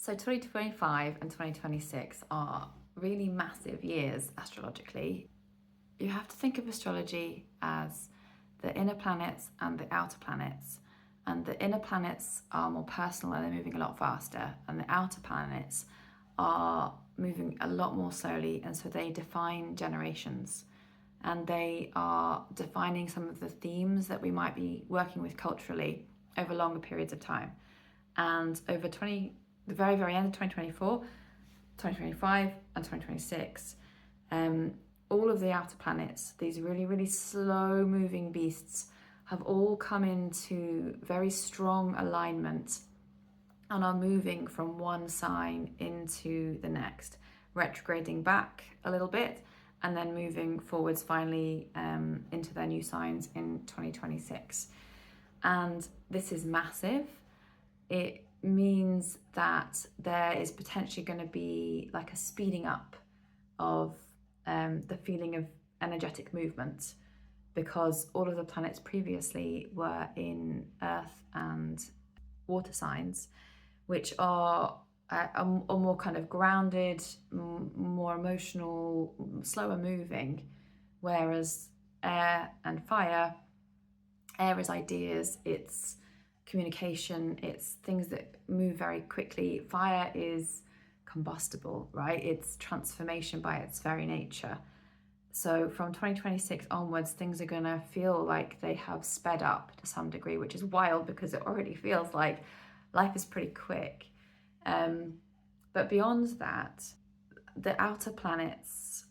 So 2025 and 2026 are really massive years astrologically. You have to think of astrology as the inner planets and the outer planets. And the inner planets are more personal and they're moving a lot faster. And the outer planets are moving a lot more slowly. And so they define generations. And they are defining some of the themes that we might be working with culturally over longer periods of time. And over the very, very end of 2024, 2025 and 2026, all of the outer planets, these really, really slow moving beasts, have all come into very strong alignment and are moving from one sign into the next, retrograding back a little bit and then moving forwards finally into their new signs in 2026. And this is massive. It means that there is potentially going to be like a speeding up of the feeling of energetic movement, because all of the planets previously were in earth and water signs, which are more kind of grounded, more emotional, slower moving, whereas air and fire, air is ideas, it's communication, it's things that move very quickly. Fire is combustible, right? It's transformation by its very nature. So from 2026 onwards, things are going to feel like they have sped up to some degree, which is wild because it already feels like life is pretty quick. But beyond that, the outer planets,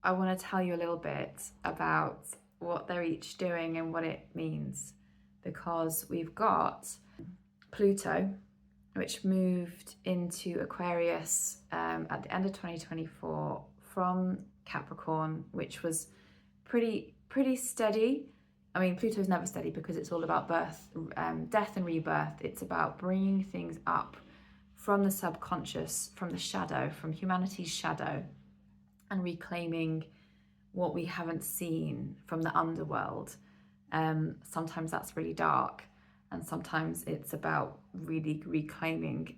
I want to tell you a little bit about what they're each doing and what it means, because we've got Pluto, which moved into Aquarius at the end of 2024 from Capricorn, which was pretty steady. I mean, Pluto's never steady because it's all about birth, death and rebirth. It's about bringing things up from the subconscious, from the shadow, from humanity's shadow, and reclaiming what we haven't seen from the underworld. Sometimes that's really dark, and sometimes it's about really reclaiming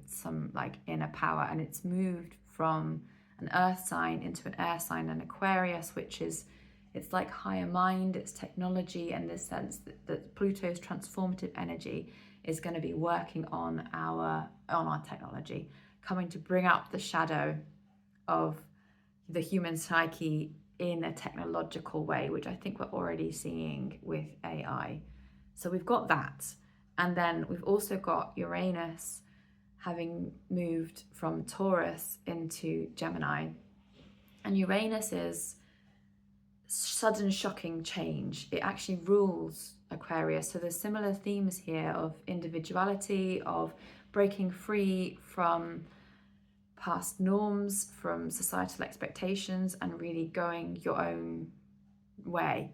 some like inner power. And it's moved from an earth sign into an air sign, an Aquarius, which is, it's like higher mind, it's technology, and this sense that Pluto's transformative energy is going to be working on our technology, coming to bring up the shadow of the human psyche in a technological way, which I think we're already seeing with AI. So we've got that. And then we've also got Uranus having moved from Taurus into Gemini. And Uranus is sudden shocking change. It actually rules Aquarius. So there's similar themes here of individuality, of breaking free from past norms, from societal expectations, and really going your own way.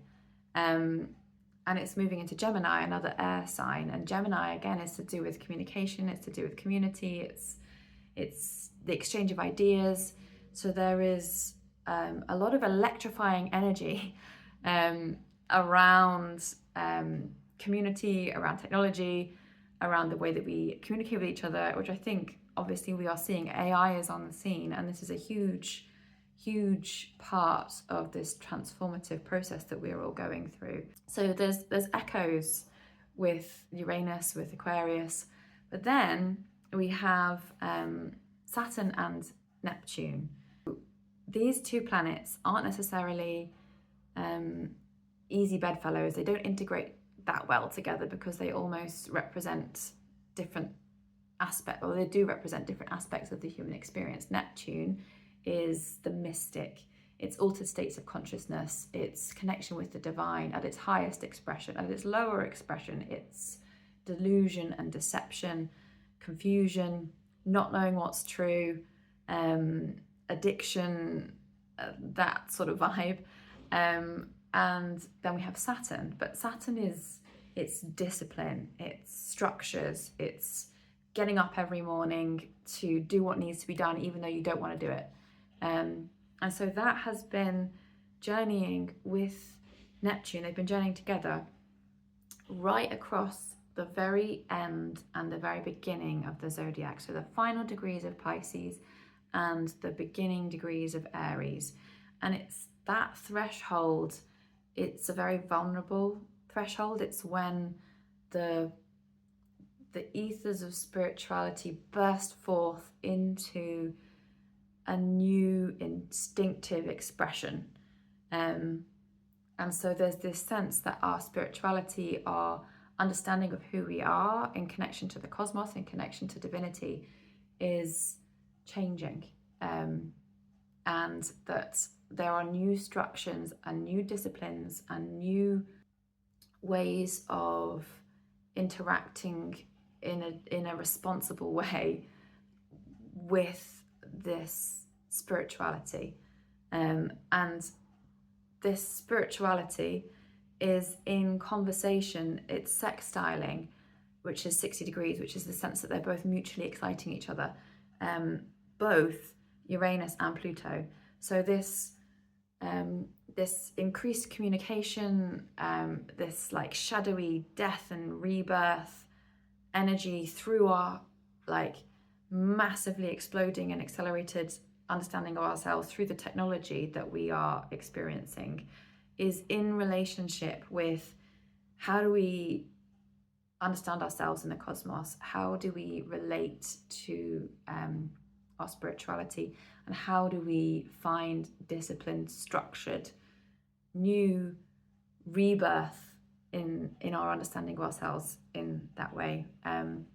And it's moving into Gemini, another air sign. And Gemini, again, is to do with communication, it's to do with community, it's the exchange of ideas. So there is a lot of electrifying energy around community, around technology, around the way that we communicate with each other, which I think obviously we are seeing. AI is on the scene, and this is a huge part of this transformative process that we're all going through. So there's echoes with Uranus, with Aquarius, but then we have Saturn and Neptune. These two planets aren't necessarily easy bedfellows. They don't integrate that well together because they almost represent different aspects, or they do represent different aspects of the human experience. Neptune is the mystic. It's altered states of consciousness. It's connection with the divine at its highest expression. At its lower expression, it's delusion and deception, confusion, not knowing what's true, addiction, that sort of vibe. And then we have Saturn. But Saturn it's discipline, it's structures, it's getting up every morning to do what needs to be done, even though you don't want to do it. And so that has been journeying with Neptune. They've been journeying together right across the very end and the very beginning of the zodiac. So the final degrees of Pisces and the beginning degrees of Aries. And it's that threshold, it's a very vulnerable threshold. It's when the ethers of spirituality burst forth into a new instinctive expression. And so there's this sense that our spirituality, our understanding of who we are in connection to the cosmos, in connection to divinity, is changing. And that there are new structures and new disciplines and new ways of interacting in a responsible way with this spirituality. And this spirituality is in conversation, it's sextiling, which is 60 degrees, which is the sense that they're both mutually exciting each other, both Uranus and Pluto. So this increased communication, this like shadowy death and rebirth energy through our like massively exploding and accelerated understanding of ourselves through the technology that we are experiencing, is in relationship with how do we understand ourselves in the cosmos, how do we relate to our spirituality, and how do we find disciplined, structured, new rebirth in our understanding of ourselves in that way. And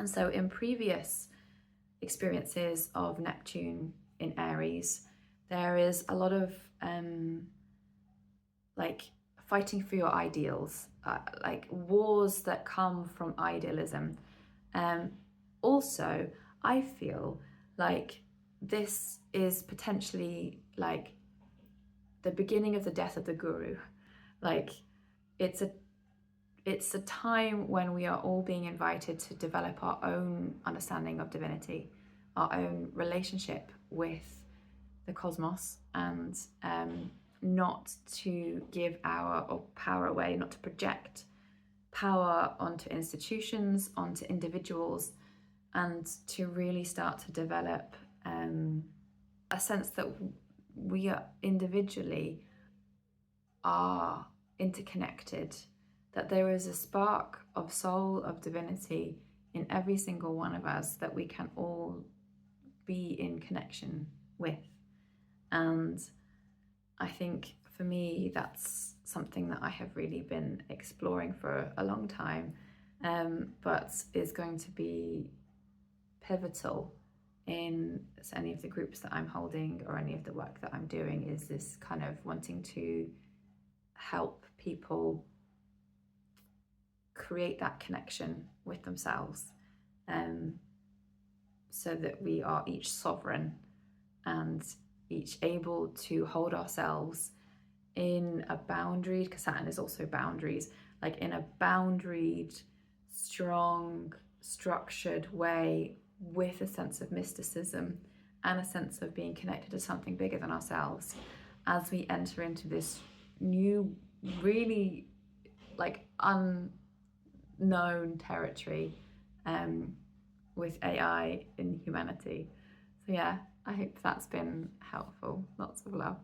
so in previous experiences of Neptune in Aries, there is a lot of like fighting for your ideals, like wars that come from idealism. Also, I feel like this is potentially like the beginning of the death of the guru. Like it's a time when we are all being invited to develop our own understanding of divinity, our own relationship with the cosmos, and not to give our power away, not to project power onto institutions, onto individuals, and to really start to develop a sense that we are individually are interconnected, that there is a spark of soul, of divinity in every single one of us that we can all be in connection with. And I think for me, that's something that I have really been exploring for a long time, but is going to be pivotal in any of the groups that I'm holding or any of the work that I'm doing, is this kind of wanting to help people create that connection with themselves, so that we are each sovereign and each able to hold ourselves in a boundary, because Saturn is also boundaries, like in a boundaried, strong, structured way, with a sense of mysticism and a sense of being connected to something bigger than ourselves, as we enter into this new, really like unknown territory with AI in humanity. So yeah, I hope that's been helpful. Lots of love.